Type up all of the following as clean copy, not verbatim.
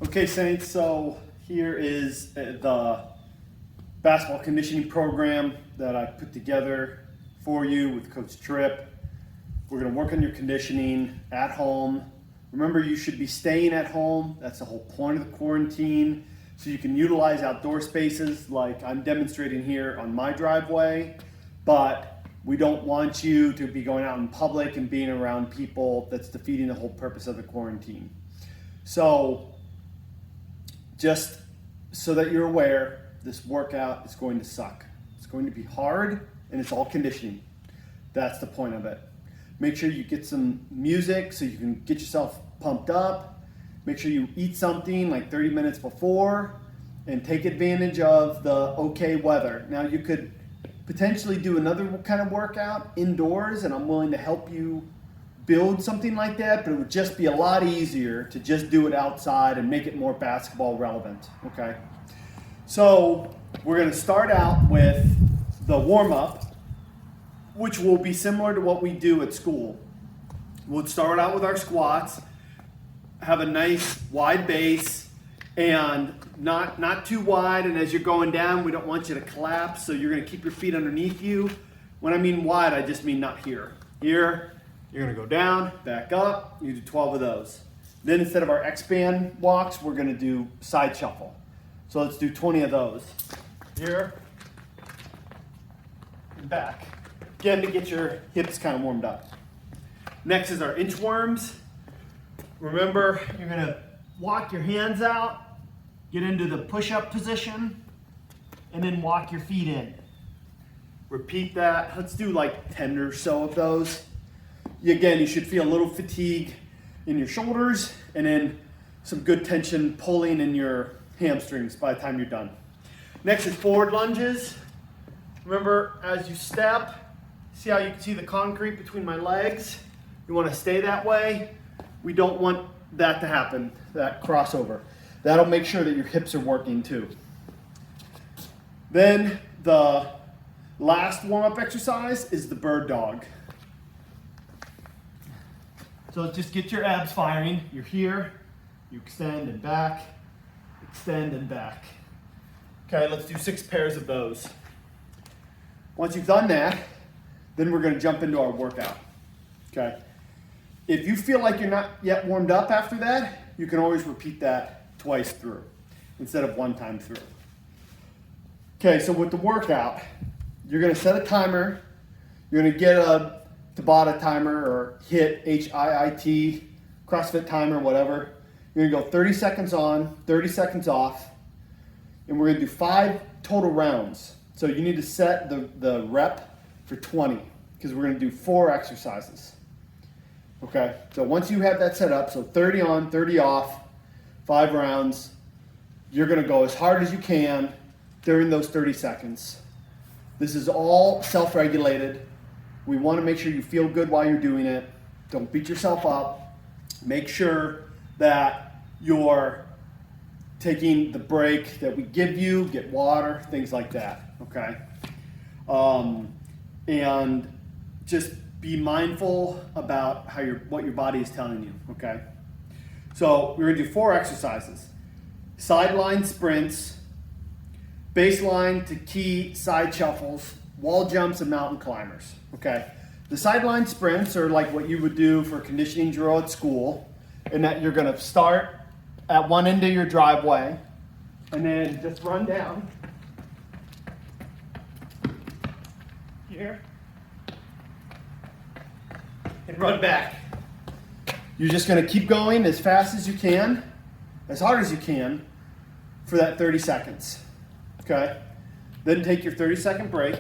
Okay, Saints, so here is the basketball conditioning program that I put together for you with Coach Tripp. We're going to work on your conditioning at home. Remember, you should be staying at home. That's the whole point of the quarantine. So you can utilize outdoor spaces like I'm demonstrating here on my driveway, but we don't want you to be going out in public and being around people. That's defeating the whole purpose of the quarantine. So just so that you're aware, this workout is going to suck. It's going to be hard, and it's all conditioning. That's the point of it. Make sure you get some music so you can get yourself pumped up. Make sure you eat something like 30 minutes before, and take advantage of the okay weather. Now, you could potentially do another kind of workout indoors, and I'm willing to help you build something like that, but it would just be a lot easier to just do it outside and make it more basketball relevant, okay? So we're gonna start out with the warm-up, which will be similar to what we do at school. We'll start out with our squats, have a nice wide base, and not too wide, and as you're going down, we don't want you to collapse, so you're gonna keep your feet underneath you. When I mean wide, I just mean not here. Here, you're gonna go down, back up, you do 12 of those. Then instead of our X-band walks, we're gonna do side shuffle. So let's do 20 of those. Here, and back. Again, to get your hips kind of warmed up. Next is our inchworms. Remember, you're gonna walk your hands out, get into the push-up position, and then walk your feet in. Repeat that. Let's do like 10 or so of those. Again, you should feel a little fatigue in your shoulders and then some good tension pulling in your hamstrings by the time you're done. Next is forward lunges. Remember, as you step, see how you can see the concrete between my legs? You want to stay that way. We don't want that to happen, that crossover. That'll make sure that your hips are working too. Then the last warm-up exercise is the bird dog. So just get your abs firing. You're here, you extend and back, extend and back. Okay, let's do 6 pairs of those. Once you've done that, then we're gonna jump into our workout, okay? If you feel like you're not yet warmed up after that, you can always repeat that twice through instead of one time through. Okay, so with the workout, you're gonna set a timer. You're gonna get a Tabata timer or HIIT, H-I-I-T, CrossFit timer, whatever. You're gonna go 30 seconds on, 30 seconds off, and we're gonna do 5 total rounds. So you need to set the rep for 20, because we're gonna do 4 exercises. Okay, so once you have that set up, so 30 on, 30 off, 5 rounds, you're gonna go as hard as you can during those 30 seconds. This is all self-regulated. We want to make sure you feel good while you're doing it. Don't beat yourself up. Make sure that you're taking the break that we give you, get water, things like that, okay? And just be mindful about what your body is telling you, okay? So we're gonna do 4 exercises. Sideline sprints, baseline to key side shuffles, wall jumps, and mountain climbers, okay? The sideline sprints are like what you would do for conditioning drill at school, in that you're gonna start at one end of your driveway and then just run down here and run back. You're just gonna keep going as fast as you can, as hard as you can for that 30 seconds, okay? Then take your 30-second break.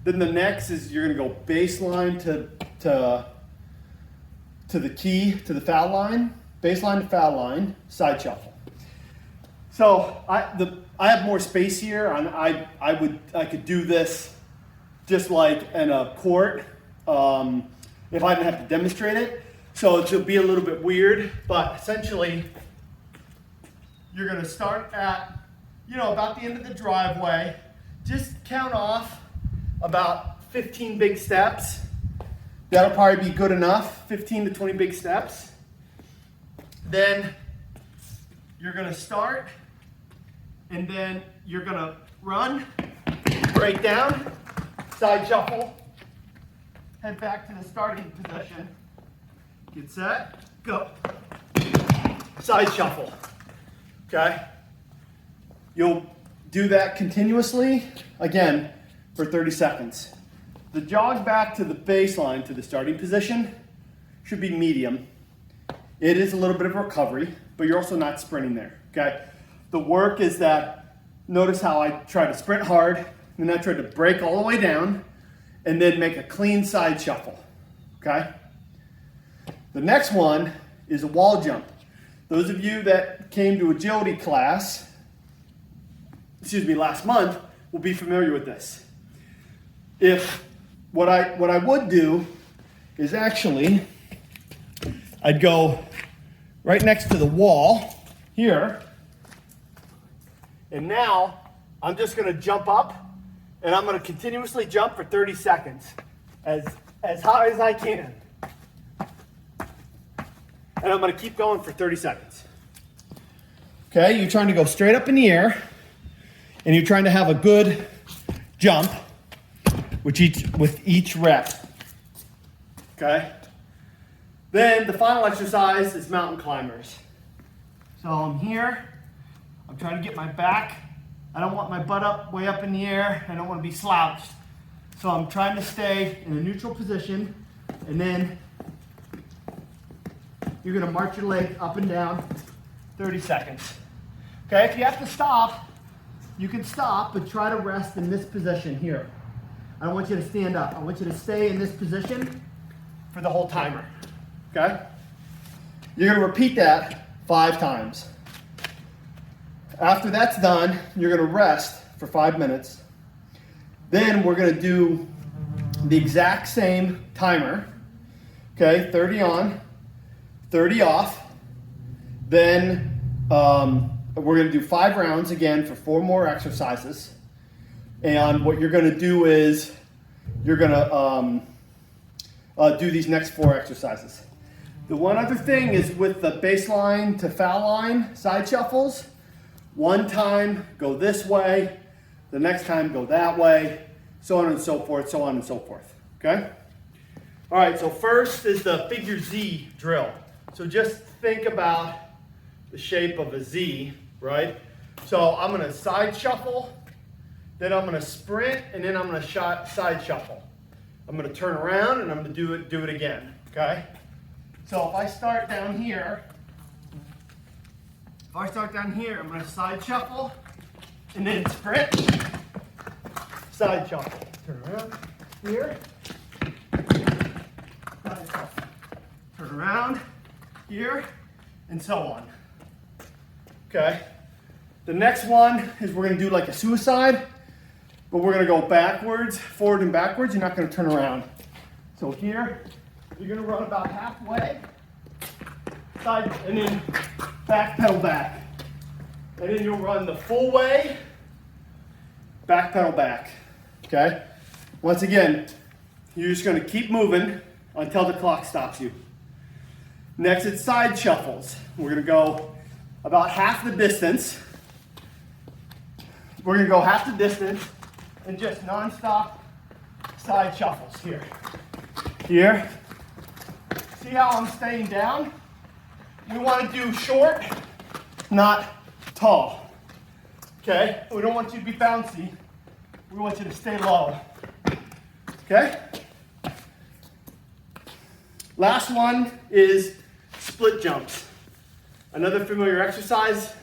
Then the next is you're gonna go baseline to the key, to the foul line, baseline to foul line, side shuffle. So I have more space here, and I could do this just like in a court if I didn't have to demonstrate it. So it'll be a little bit weird, but essentially you're gonna start at about the end of the driveway. Just count off about 15 big steps. That'll probably be good enough, 15 to 20 big steps. Then you're gonna start, and then you're gonna run, break down, side shuffle, head back to the starting position, get set, go. Side shuffle, okay? You'll do that continuously, again, for 30 seconds. The jog back to the baseline, to the starting position, should be medium. It is a little bit of a recovery, but you're also not sprinting there, okay? The work is that, notice how I try to sprint hard, and then I try to break all the way down, and then make a clean side shuffle, okay? The next one is a wall jump. Those of you that came to agility class, last month, will be familiar with this. If what I would do is actually, I'd go right next to the wall here, and now I'm just gonna jump up, and I'm gonna continuously jump for 30 seconds, as high as I can. And I'm gonna keep going for 30 seconds. Okay, you're trying to go straight up in the air, and you're trying to have a good jump with each rep. Okay? Then the final exercise is mountain climbers. So I'm here, I'm trying to get my back. I don't want my butt up, way up in the air. I don't want to be slouched. So I'm trying to stay in a neutral position, and then you're gonna march your leg up and down 30 seconds. Okay, if you have to stop, you can stop, but try to rest in this position here. I don't want you to stand up. I want you to stay in this position for the whole timer, okay? You're gonna repeat that 5 times. After that's done, you're gonna rest for 5 minutes. Then we're gonna do the exact same timer, okay? 30 on, 30 off. Then we're gonna do 5 rounds again for 4 more exercises. And what you're gonna do is you're gonna do these next 4 exercises. The one other thing is with the baseline to foul line side shuffles, one time go this way, the next time go that way, so on and so forth, so on and so forth, okay? All right, so first is the figure Z drill. So just think about the shape of a Z, right? So I'm gonna side shuffle, then I'm gonna sprint, and then I'm gonna side shuffle. I'm gonna turn around and I'm gonna do it again, okay? So if I start down here, I'm gonna side shuffle, and then sprint, side shuffle. Turn around here, side shuffle. Turn around here, and so on. Okay. The next one is we're gonna do like a suicide, but we're gonna go backwards, forward and backwards. You're not gonna turn around. So here, you're gonna run about halfway, side, and then back pedal back. And then you'll run the full way, back pedal back, okay? Once again, you're just gonna keep moving until the clock stops you. Next, it's side shuffles. We're gonna go about half the distance. We're gonna go half the distance and just non-stop side shuffles here. Here. See how I'm staying down? We wanna do short, not tall. Okay? We don't want you to be bouncy. We want you to stay low. Okay? Last one is split jumps. Another familiar exercise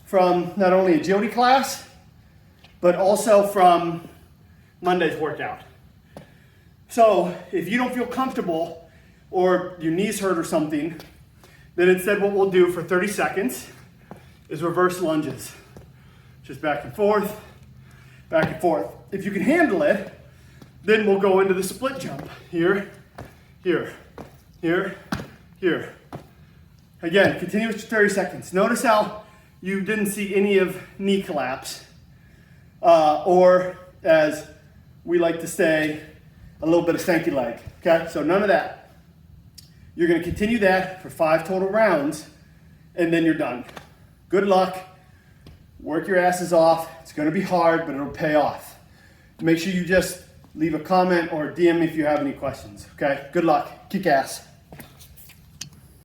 from not only agility class, but also from Monday's workout. So if you don't feel comfortable or your knees hurt or something, then instead what we'll do for 30 seconds is reverse lunges. Just back and forth, back and forth. If you can handle it, then we'll go into the split jump. Here, here, here, here. Again, continuous for 30 seconds. Notice how you didn't see any of knee collapse, or as we like to say, a little bit of stanky leg, okay? So none of that. You're gonna continue that for 5 total rounds, and then you're done, Good luck. Work your asses off. It's going to be hard, but it'll pay off. Make sure you just leave a comment or DM me if you have any questions. Okay? Good luck. Kick ass.